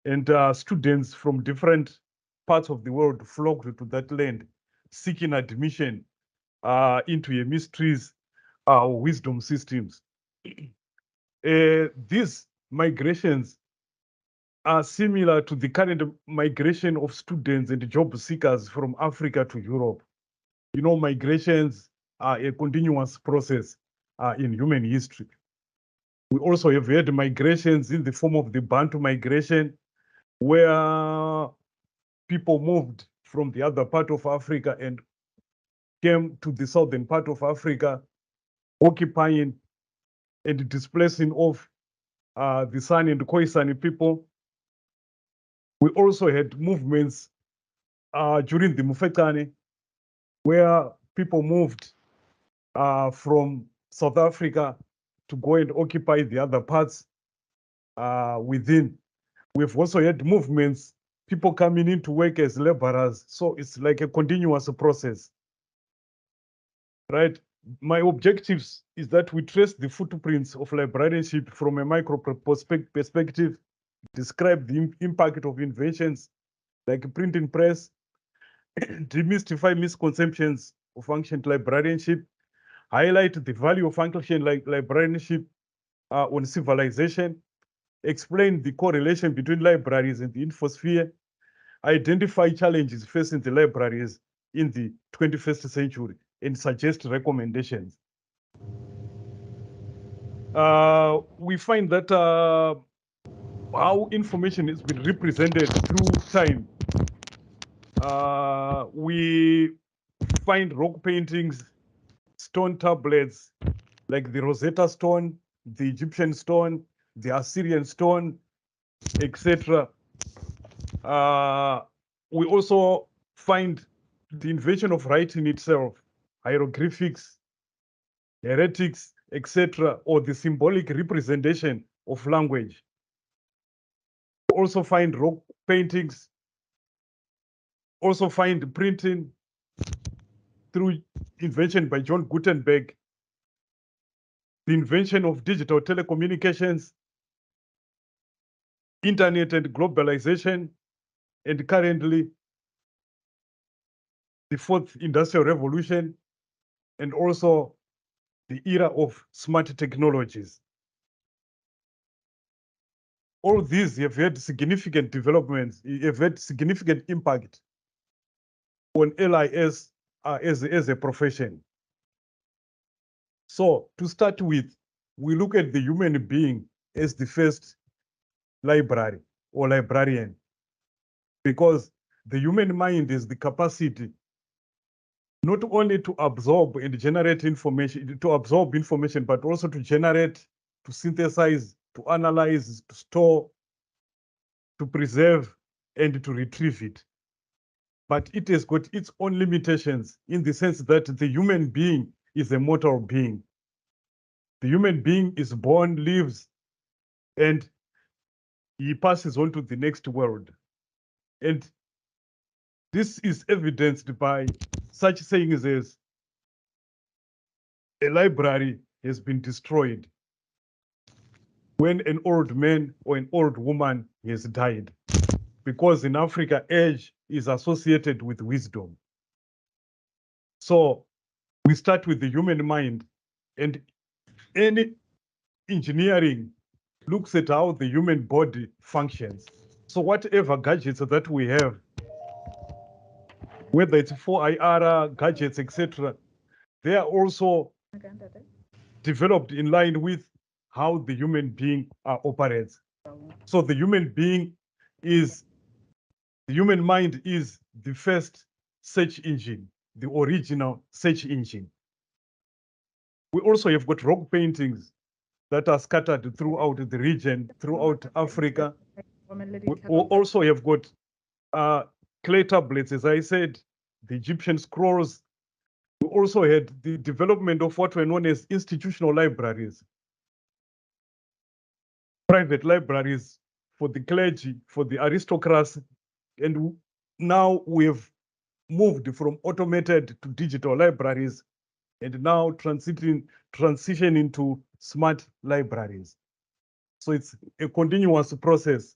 And students from different parts of the world flocked to that land, seeking admission into a mysteries wisdom systems. These migrations are similar to the current migration of students and job seekers from Africa to Europe. You know, migrations are a continuous process in human history. We also have had migrations in the form of the Bantu migration, where people moved from the other part of Africa and came to the southern part of Africa, occupying and displacing of the San and Khoisan people. We also had movements during the Mufekane, where people moved from South Africa to go and occupy the other parts within. We've also had movements, people coming in to work as laborers. So it's like a continuous process, right? My objectives is that we trace the footprints of librarianship from a micro perspective, describe the impact of inventions like printing press, demystify misconceptions of ancient librarianship, highlight the value of ancient librarianship on civilization, explain the correlation between libraries and the infosphere, identify challenges facing the libraries in the 21st century, and suggest recommendations. We find that how information has been represented through time. We find rock paintings, stone tablets, like the Rosetta Stone, the Egyptian stone, the Assyrian stone, etc. We also find the invention of writing itself, hieroglyphics, heretics, etc., or the symbolic representation of language. We also find rock paintings, also find printing through invention by John Gutenberg, the invention of digital telecommunications, internet and globalization, and currently the fourth industrial revolution, and also the era of smart technologies. All these have had significant developments, have had significant impact on LIS as a profession. So to start with, we look at the human being as the first library or librarian, because the human mind is the capacity not only to absorb and generate information, but also to generate, to synthesize, to analyze, to store, to preserve, and to retrieve it. But it has got its own limitations in the sense that the human being is a mortal being. The human being is born, lives, and he passes on to the next world. And this is evidenced by such sayings as a library has been destroyed when an old man or an old woman has died. Because in Africa, age is associated with wisdom. So we start with the human mind, and any engineering looks at how the human body functions. So whatever gadgets that we have, whether it's 4IR gadgets, etc., they are also developed in line with how the human being operates. So the human mind is the first search engine, the original search engine. We also have got rock paintings that are scattered throughout the region, throughout Africa. We also have got clay tablets, as I said, the Egyptian scrolls. We also had the development of what were known as institutional libraries, private libraries for the clergy, for the aristocrats. And now we have moved from automated to digital libraries, and now transitioning to smart libraries. So it's a continuous process